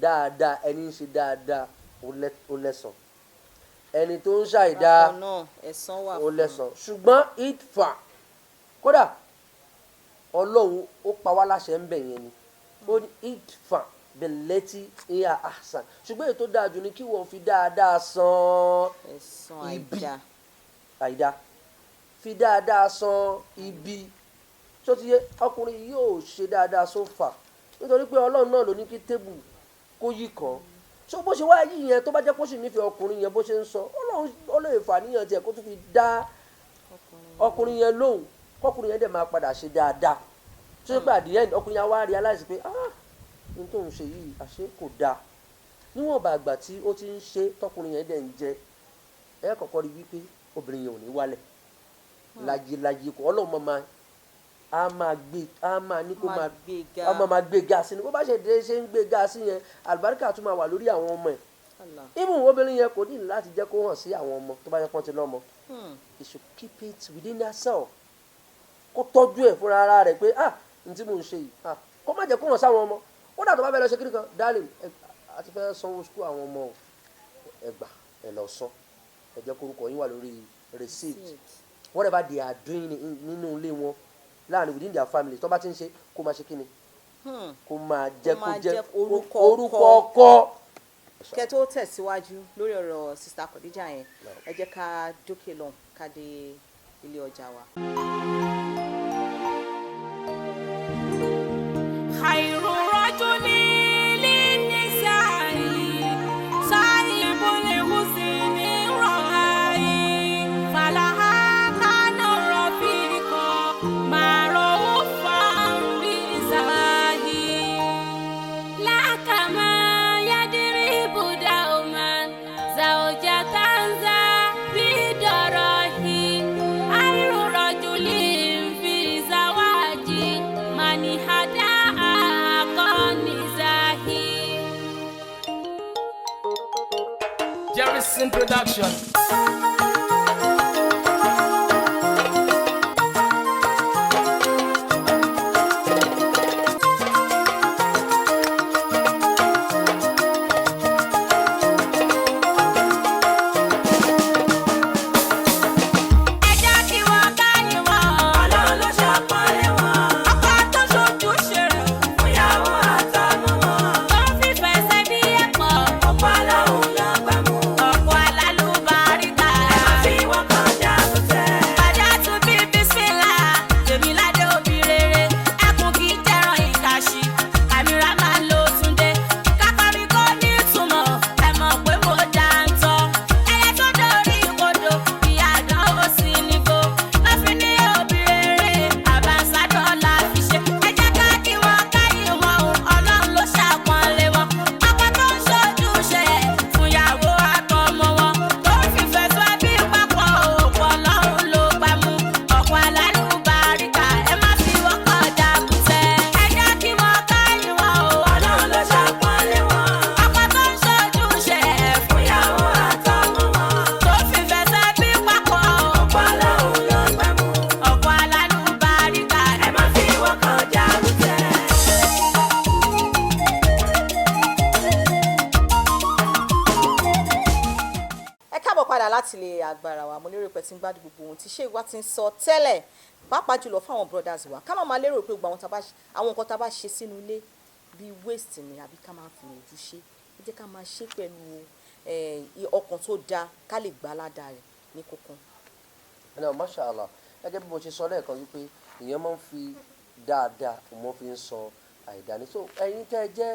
dáadáa ẹni ń ṣe dáadáa ó lẹ́san ẹni tó ń ṣàìdá ó lẹ́san ṣùgbọ́n idfa kódà Ọlọ́run ó pa wá láṣẹ ń bẹ̀ yẹn ni ó ní idfa billati hiya ahsan ṣùgbọ́n èyí tó dáa jù ni kí wọ́n fi dáadáa san ibi àìdá fi dáadáa san ibi tó ti yẹ ọkùnrin yóò ṣe dáadáa sófà nítorí pé Ọlọ́run náà ló ní kí tébù kó yí kan so bó ṣe wá yí yẹn tó bá jẹ́ kó sì nífẹ̀ẹ́ ọkùnrin yẹn bó ṣe ń sọ Ọlọ́run ó lè fà níyàn tiẹ̀ kó tún fi dá ọkùnrin yẹn lóhùn kọkùnrin yẹn dẹ̀ máa padà ṣe dáadáa tó ṣe pé at the end ọkùnrin yẹn wá realize pé ní tóun ṣe yìí àṣé kò dáa níwọ̀nba àgbà tí ó ti ń ṣe tọkùnrin yẹn dẹ̀ ń jẹ ẹ kọ́kọ́ rí wípé obìnrin yẹn ò ní wálẹ̀ láyé kò Ọlọ́run máa ní kó máa gbé gáàsì ni bó bá ṣe ń gbé gáàsì yẹn àlùbáríkà tún máa wà lórí àwọn ọmọ ẹ̀ even obìnrin yẹn kò ní láti jẹ́ kó hàn sí àwọn ọmọ tó bá yẹ kán ti lọ́mọ he should keep it within herself kó tọ́jú ẹ̀ fúnra ara rẹ̀ pé n tí mò ń ṣe yìí kó má jẹ́ kó hàn sáwọn ọmọ ó dà tó bá fẹ́ lọ ṣe kíni kan darling àti fẹ́ sanwó school àwọn ọmọ ẹgbà ẹ lọ sọ ẹ jẹ́ kórúkọ yín wà lórí receipt whatever they are doing nínú ilé wọn láàrin within their family tó bá ti ń ṣe kó máa ṣe kíni kó máa jẹ́ kó jẹ́ orúkọ ọkọ. kẹ́ tó tẹ̀síwájú lórí ọ̀rọ̀ sista Khadija yẹn ẹ jẹ́ ká dókè lọ ká dé ilé ọjà wa. خير رجل للنساء صاحب الحسن الرعاي فلها كان الرفيق معروفا بزاه لا كما يضرب دوما زوجة ذا بدره خير رجل في زواج من هدى Jerryson Production. láti lè agbára wa mo lérò pé tí ń gbádùn gbogbo ohun tí ṣé ìwà ti ń sọ tẹ́lẹ̀ pàápàá jùlọ fáwọn brothers wa ká má máa lérò pé gbogbo àwọn nǹkan tá a bá ṣe sínú ilé bíi waste ni àbí ká máa fi ojú ṣe ẹ jẹ́ ká máa ṣe pẹ̀lú ọkàn tó dáa ká lè gbá ládàá rẹ̀ ní kókó. Masha Allah gẹ́gẹ́ bí mo ṣe sọ lẹ́ẹ̀kan wípé èèyàn máa ń fi dáadáa mo fi ń sọ àìdáni so ẹ̀yin tẹ́ ẹ jẹ́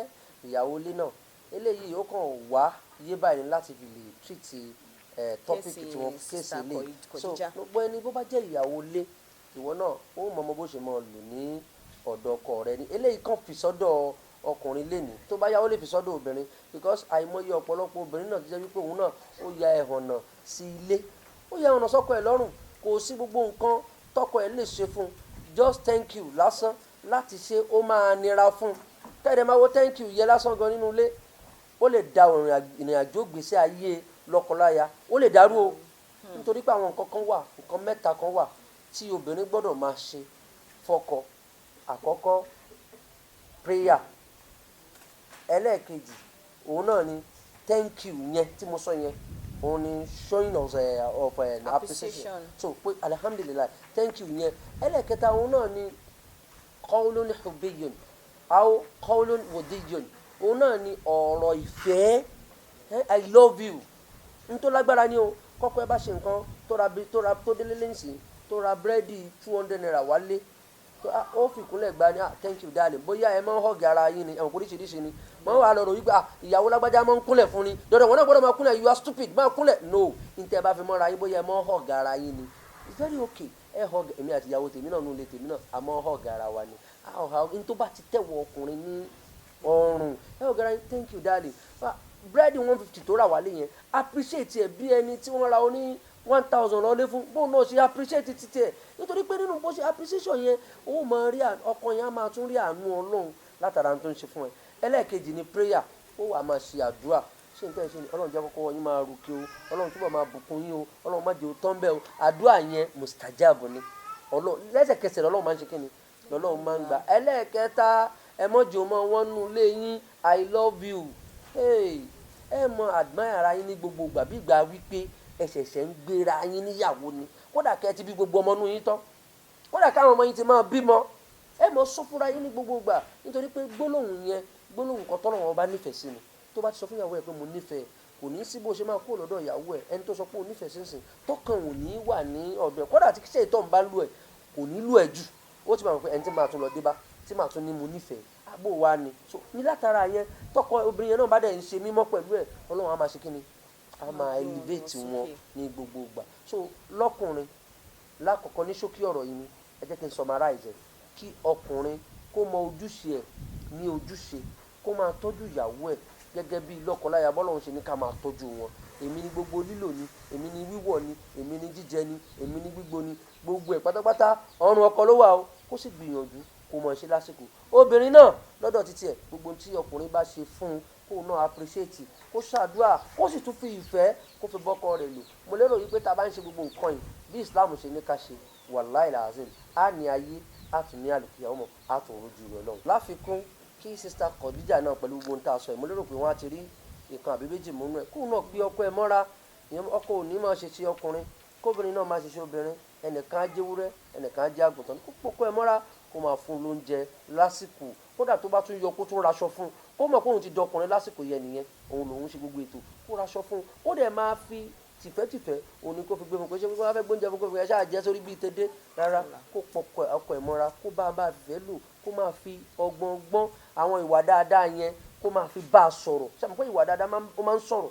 ìyàwó ilé náà eléyìí ó kàn wá yé báyìí láti fi lè treat tọ́pìkì tí wọ́n kéèsì lé so gbogbo ẹni bó bá jẹ́ ìyàwó ilé ìwọ náà ó mọ bó ṣe máa lò ní ọ̀dọ̀ ọkọ rẹ ni eléyìí kàn fi sọ́dọ̀ ọkùnrin lẹ́ni tó bá yá ó lè fi sọ́dọ̀ obìnrin because àìmọye ọ̀pọ̀lọpọ̀ obìnrin náà ti jẹ́ wípé òun náà ó ya ẹ̀hànnà sí ilé ó ya ẹ̀hànnà sọ́kọ ẹ̀ lọ́rùn kò sí gbogbo nǹkan tọkọ ẹ̀ lè ṣe fún just thank you lásán láti ṣe ó máa nira fún kẹ́ẹ̀dẹ̀ máa wo thank you yẹ lásán gan nínú ilé ó lè da ìrìn àjò gbèsè ayé lọ́kọláya ó lè dàrú o nítorí pé àwọn nǹkan kan wà nǹkan mẹ́ta kan wà tí obìnrin gbọ́dọ̀ máa ṣe fọ́kọ. Àkọ́kọ́ prayer, ẹlẹ́ẹ̀kejì òun náà ni thank you yẹn tí mo sọ yẹn òun ni showing of appreciation. So pé alhamdulilayi thank you yẹn. Ẹlẹ́ẹ̀kẹta òun náà ni qawlun hubbiyun aw qawlun wudiyun, òun náà ni ọ̀rọ̀ ìfẹ́ I love you nítorí lágbára ni o kọ́kọ́ ẹ bá ṣe nǹkan tó délé lẹ́sìn tó ra búrẹ́dì 200 naira wálé ó fi ìkúnlẹ̀ gba ni thank you darling bóyá ẹ máa ń hug ara yín ni ẹ̀wọ̀n oríṣiríṣi ni wọ́n wà lọ́rọ̀ wípé ìyàwó lágbájá máa ń kúnlẹ̀ fún ni dọ̀dọ̀ wọn náà gbọ́dọ̀ máa kúnlẹ̀ you are stupid máa kúnlẹ̀ no níta ẹ bá fi mọ́ra yín bóyá ẹ máa ń hug ara yín ni it's very okay ẹ hug èmi àti ìyàwó tèmi náà nulẹ̀ tèmi náà a máa ń hug ara wa ni ní tó bá ti tẹ̀wọ̀ ọkùnrin ní ọrùn ẹ hug ara yín thank you darling búrẹ́dì 150 tó rà wálé yẹn appreciate ẹ bí ẹni tí wọ́n ra oní 1000 lọ lé fún bóun náà ṣe appreciate títí ẹ nítorí pé nínú bó ṣe appreciation yẹn ó máa rí ọkàn yẹn á máa tún rí àánú Ọlọ́run látara tó ń ṣe fún ẹ. Ẹlẹ́ẹ̀kejì ni prayer ó wà máa ṣe àdúrà ṣé n tẹ́ ṣe ni Ọlọ́run jẹ́ kọ́kọ́ wọ́n yín máa rúkẹ́ o Ọlọ́run túbọ̀ máa bùkún yín o Ọlọ́run má jẹ́ o tán bẹ́ẹ̀ o àdúrà yẹn mustajab ni lẹ́sẹ̀kẹsẹ̀ lọ́lọ́run máa ń ṣe kí ni lọ́lọ́run máa ń gbà. Ẹlẹ́ẹ̀kẹta ẹ mọ́jọ́ mọ́ wọn nú lé yín I love you ẹ mọ admire ara yín ní gbogbo ìgbà bí ìgbà wípé ẹ ṣẹ̀ṣẹ̀ ń gbéra yín níyàwó ni kódà kẹ́ ẹ ti bí gbogbo ọmọ inú yín tán kódà káwọn ọmọ yín ti máa bímọ ẹ mọ sọ fúnra yín ní gbogbo ìgbà nítorí pé gbólóhùn yẹn gbólóhùn kan tọ́lọ̀ wọn bá nífẹ̀ẹ́ sí ni tó bá ti sọ fún ìyàwó ẹ pé mo nífẹ̀ẹ́ kò ní sí bó ṣe máa kó lọ́dọ̀ ìyàwó ẹ ẹni tó sọ pé o nífẹ̀ẹ́ sínsìn tọkàn ò ní wà ní ọ̀dọ̀ ẹ kódà tí kíṣe ìtọ́ ń bá lù ẹ kò ní lù ẹ jù ó ti máa pẹ́ ẹni tí máa tún lọ dé bá tí máa tún ní mo nífẹ̀ẹ́ àbò wa ni so ní látara yẹn tọkọ obìnrin yẹn náà bá dẹ̀ ń ṣe mímọ́ pẹ̀lú ẹ Ọlọ́run á máa ṣe kí ni a máa elevate wọn ní gbogbo ìgbà. So lọ́kùnrin lákọ̀ọ́kọ́ ní ṣókí ọ̀rọ̀ yìí ni ẹ jẹ́ kí n summarize kí ọkùnrin kó mọ ojúṣe ẹ̀ ní ojúṣe kó máa tọ́jú ìyàwó ẹ̀ gẹ́gẹ́ bí lọ́kọláya bọ́lọ́run ṣe ní ká máa tọ́jú wọn. Èmi ni gbogbo lílò ni èmi ni wíwọ̀ ni èmi ni jíjẹ ni èmi ni gbígbó ni gbogbo ẹ̀ pátápátá ọrùn ọkọ ló wà o kó sì gbìyànjú kó mọ̀ ṣe lásìkò. Obìnrin náà lọ́dọ̀ títí ẹ̀ gbogbo tí ọkùnrin bá ṣe fún un kó náà appreciate kó ṣàdúrà kó sì tún fi ìfẹ́ kó fi bọ́kọ rẹ̀ lò. Mo lérò yìí pé tá a bá ń ṣe gbogbo nǹkan yìí bí Islam ṣe ní ká ṣe wàláì làásìm á ní ayé á tún ní àlùkìyà ọmọ á tún rojú rẹ̀ lọ́wọ́. Láfikún kí sista Khadija náà pẹ̀lú gbogbo ohun tá a sọ yìí mo lérò pé wọ́n á ti rí nǹkan àbí méjì múnú ẹ̀ kó náà pé ọkọ ẹ̀ mọ́ra ọkọ ò ní máa ṣe ṣe ọkùnrin kóbìnrin náà máa ṣe ṣe obìnrin ẹnìkan á jẹ́ ewúrẹ́ ẹnìkan á jẹ́ àgùntàn kó pọkọ ẹ̀ mọ́ra kó máa fún lóúnjẹ lásìkò kódà tó bá tún yọ kó tún raṣọ fún kó mọ̀ kóun ti dọkùnrin lásìkò yẹn nìyẹn òun lòun ṣe gbogbo ètò kó raṣọ fún ó dẹ̀ máa fi tìfẹ́tìfẹ́ òun ni kó fi gbé fún pé ṣé wọ́n fẹ́ gbóúnjẹ fún kó fi ṣáà jẹ́ sórí bíi tẹ́dẹ́ rárá kó pọkọ ọkọ ẹ̀ mọ́ra kó bá a bá fẹ́ lò kó máa fi ọgbọ́n àwọn ìwà dáadáa yẹn kó máa fi bá a sọ̀rọ̀ ṣé àmọ́ pé ìwà dáadáa máa ń sọ̀rọ̀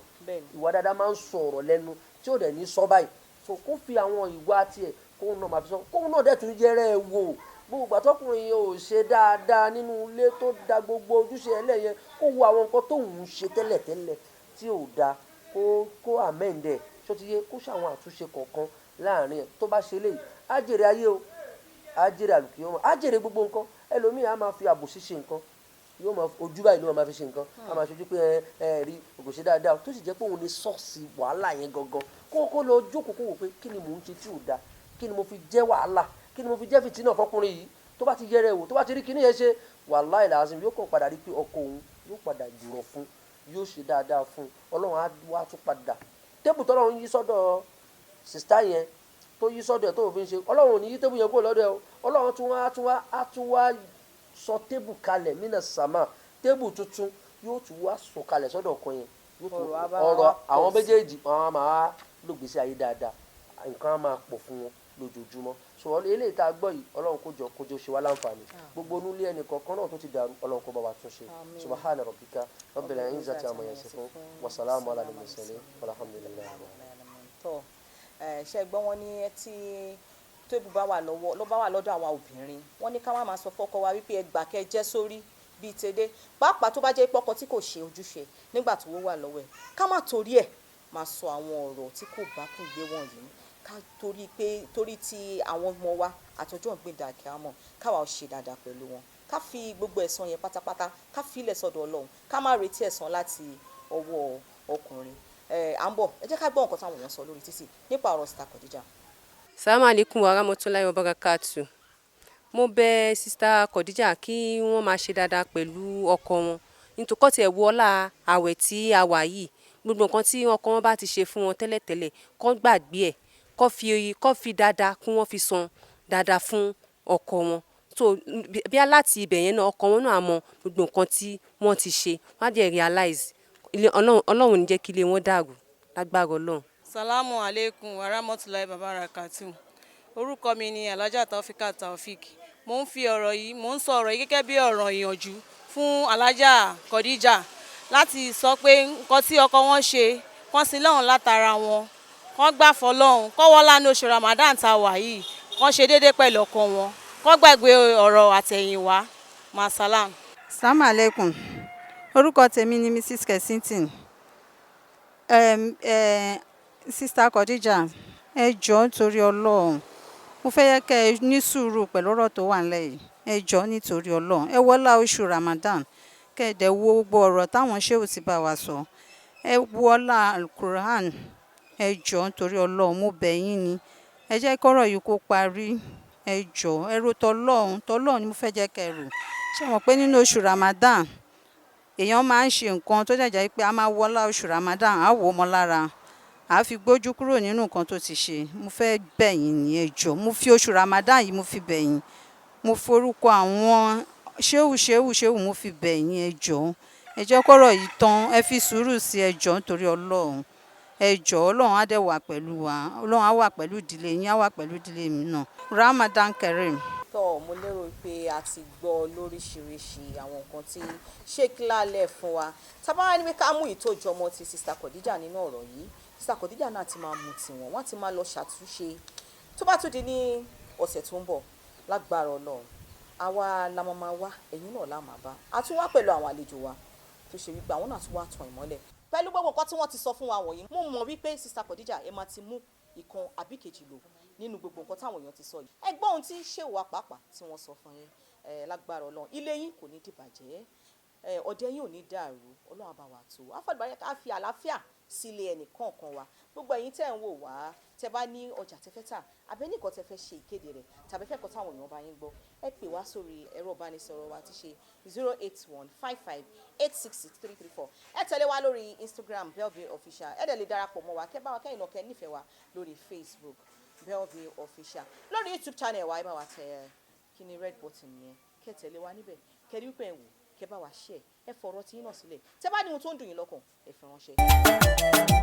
ìwà dáadáa máa ń sọ̀rọ̀ lẹ́nu tí ò dẹ̀ ní sọ báyìí so kó fi àwọn ìwà tiẹ̀ kóun náà máa fi sọ kóun náà dẹ̀ tún yẹrẹ ẹ wò gbogbo àtọkùnrin yẹn ò ṣe dáadáa nínú ilé tó da gbogbo ojúṣe ẹlẹ́yẹn kó wo àwọn nǹkan tóun ṣe tẹ́lẹ̀tẹ́lẹ̀ tí ò da kó àmẹ́ǹdẹ̀ tó ti yé kó ṣàwọn àtúnṣe kọ̀ọ̀kan láàrin ẹ̀ tó bá ṣe léyìí á jèrè ayé o á jèrè àlùkìyọ́mọ á jèrè gbogbo nǹkan ẹlòmíì á máa fi àbòsí ṣe nǹkan yóò máa ojú báyìí ló máa fi ṣe nǹkan á máa ṣojú pé ẹ rí kò ṣe dáadáa tó sì jẹ́ pé òun ní sọ́ọ̀sì wàhálà yẹn gangan kó lọ jókòó kó wò pé kí ni mò ń ṣe tí ò da kí ni mo fi jẹ́ wàhálà kí ni mo fi jẹ́ fìtínà fọkùnrin yìí tó bá ti yẹrẹ wò tó bá ti rí kíní yẹn ṣe wàláhì làásìm yóò kàn padà rí pé ọkọ òun yóò padà jùrọ̀ fún yóò ṣe dáadáa fún Ọlọ́run á wá tún padà tébù tọ́lọ́run yí sọ́dọ̀ sìstá yẹn tó yí sọ́dọ̀ ẹ̀ tó fi ń ṣe Ọlọ́run ò ní yí tébù yẹn kó lọ́dọ̀ ẹ̀ Ọlọ́run á tún wá sọ tébù kalẹ̀ mínà sàmà tébù tuntun yóò tún wá sọ kalẹ̀ sọ́dọ̀ ọkọ yẹn ọ̀rọ̀ àwọn méjèèjì wọn á máa lògbèsè ayé dáadáa nǹkan á máa pọ̀ fún wọn lójoojúmọ́ so eléyìí tá a gbọ́ yìí Ọlọ́run kó jọ ṣe wá láǹfààní gbogbo onúlé ẹnì kọ̀ọ̀kan náà tó ti dàrú Ọlọ́run kó bá wa tún ṣe subahana rabbika rabbil izzati amma yasifun wa salamun ala al-mursalin walhamdulillahi. tó ṣe gbọ́ wọn ní tí tóbi bá wà lọ́dọ̀ àwa obìnrin wọ́n ní ká má máa sọ fọ́kọ wa wípé ẹgbà kẹ́ jẹ́ sórí bíi tèdè pàápàá tó bá jẹ́ pọ́kọ tí kò ṣe ojúṣe nígbà tó wà lọ́wọ́ ẹ̀ ká má torí ẹ̀ máa sọ àwọn ọ̀rọ̀ tí kò bá kún gbé wọ̀nyí ká torí ti àwọn ọmọ wa àtọjọ́ ìgbìndà kí á mọ̀ káwa ṣe dáadáa pẹ̀lú wọn ká fi gbogbo ẹ̀san yẹn pátápátá ká fi ilẹ̀ sọ́dọ̀ Ọlọ́run ká má retí ẹ̀san láti ọwọ́ ọkùnrin à ń bọ̀ ẹ jẹ́ ká gbọ́ nǹkan táwọn èèyàn sọ lórí títì nípa ọ̀rọ̀ Sister Khadija. Assalamu alaikum warahmatullahi wabarakatuh. Mo bẹ̀ Sister Khadija kí wọ́n máa ṣe dáadáa pẹ̀lú ọkọ wọn nítorí kọ́ tiẹ̀ wo ọlá àwẹ̀ tí a wà yìí gbogbo nǹkan tí ọkọ wọn bá ti ṣe fún wọn tẹ́lẹ̀tẹ́lẹ̀ kọ́ gbàgbé ẹ̀ kọ́ fi dáadáa kí wọ́n fi san dáadáa fún ọkọ wọn so bí láti ibẹ̀ yẹn náà ọkọ wọn náà mọ gbogbo nǹkan tí wọ́n ti ṣe wọ́n á dẹ̀ realize Ọlọ́run ní jẹ́ kí ilé wọn dàrú lágbára Ọlọ́run. Salamu alaikum warahmatullahi wabarakatuh. Orúkọ mi ni Alhaja Taofika Taofik. Mo ń sọ ọ̀rọ̀ yìí gẹ́gẹ́ bí ọ̀rọ̀ ìyànjú fún Alhaja Khadija láti sọ pé nǹkan tí ọkọ wọn ṣe wọ́n sin lọ́hùn látara wọn wọ́n gbà fọlọ́hùn kọ́wọ́ lánàá oṣù Ramadan tá a wà yìí wọ́n ṣe déédéé pẹ̀lú ọkọ wọn wọ́n gbàgbé ọ̀rọ̀ àtẹ̀yìnwá masalam. Assalamu alaikum. Orúkọ tèmi ni Mrs. Kensington. Sister Khadija ẹ jọ̀ọ́ nítorí Ọlọ́run mo fẹ́ yẹ kẹ́ ẹ ní sùúrù pẹ̀lú ọ̀rọ̀ tó wà nílẹ̀ yìí ẹ jọ̀ọ́ nítorí Ọlọ́run ẹ wọlá oṣù Ramadan kẹ́ ẹ dẹ̀ wo gbogbo ọ̀rọ̀ táwọn ṣéwù ti bá wa sọ ẹ wọlá Al-Quran ẹ jọ̀ọ́ nítorí Ọlọ́run mo bẹ̀ yín ni ẹ jẹ́ kọ́rọ̀ yìí kó parí ẹ jọ̀ọ́ ẹ ro tọlọ́run ni mo fẹ́ jẹ́ kẹ́ ẹ rò ṣé mọ̀ pé nínú oṣù Ramadan èèyàn máa ń ṣe nǹkan tó jẹ́ pé a máa wọlá oṣù Ramadan á wò mọ́ lára a fi gbójú kúrò nínú nǹkan tó ti ṣe mo fẹ́ bẹ̀ yín ní ẹ jọ̀ọ́ mo fi oṣù Ramadan yìí mo fi bẹ̀ yín mo forúkọ àwọn ṣéwù mo fi bẹ̀ yín ẹ jọ̀ọ́ ẹ jẹ́ kọ́rọ̀ yìí tán ẹ fi sùúrù sí ẹ jọ̀ọ́ nítorí Ọlọ́run ẹ jọ̀ọ́ Ọlọ́run á dẹ̀ wà pẹ̀lú wa Ọlọ́run á wà pẹ̀lú ìdílé yín á wà pẹ̀lú ìdílé mi náà Ramadan Kareem. tó mo lérò pé a ti gbọ́ lóríṣiríṣi àwọn nǹkan tí Sheikh lálẹ́ fún wa tábà ní pé ká mú ìtòjọmọ ti Sister Khadija nínú ọ̀rọ̀ yìí Sister Khadija náà ti máa mú tiwọn wọ́n ti máa lọ ṣàtúnṣe tó bá tún di ní ọ̀sẹ̀ tó ń bọ̀ lágbára Ọlọ́run àwa la máa wá ẹ̀yin náà la máa bá a tún wá pẹ̀lú àwọn àlejò wa tó ṣe wípé àwọn náà tún wá tan ìmọ́lẹ̀ pẹ̀lú gbogbo nǹkan tí wọ́n ti sọ fún wa wọ̀nyí mo mọ̀ wípé Sister Khadija ẹ máa ti mú ìkan àbí kejì lò nínú gbogbo nǹkan táwọn èèyàn ti sọ yìí ẹ gbọ́ ohun tí ṣèwà wa pàápàá tí wọ́n sọ fún yín lágbára Ọlọ́run ilé yín kò ní dìbàjẹ́ ọdẹ yín ò ní dàrú Ọlọ́run bá wa tó àfọ̀dùbáyé ká fi àlàáfíà sílé ẹnì kọ̀ọ̀kan wa gbogbo ẹ̀yin tẹ́ ń wò wá tẹ́ bá ní ọjà tẹ́ fẹ́ tà àbẹ́ nìkan tẹ́ fẹ́ ṣe ìkéde rẹ̀ tàbí fẹ́ kọ́ táwọn èèyàn bá yín gbọ́ ẹ pè wá sórí ẹ̀rọ ìbánisọ̀rọ̀ wa ti ṣe 08155866334 ẹ tẹ̀lé wa lórí Instagram Bellville Official ẹ dẹ̀ lè darapọ̀ mọ́ wa kẹ́ bá wa kẹ́yìn náà kẹ́ nífẹ̀ẹ́ wa lórí Facebook Bellville Official lórí YouTube channel wa ẹ bá wa tẹ kíní red button yẹn kẹ́ tẹ̀lé wa níbẹ̀ kẹ́ rí pé ẹ wò kẹ́ bá wa share ẹ fọ̀rọ̀ tí yín náà sílẹ̀ tẹ́ bá ní ohun tó ń dùn yín lọ́kàn ẹ fi ránṣẹ́.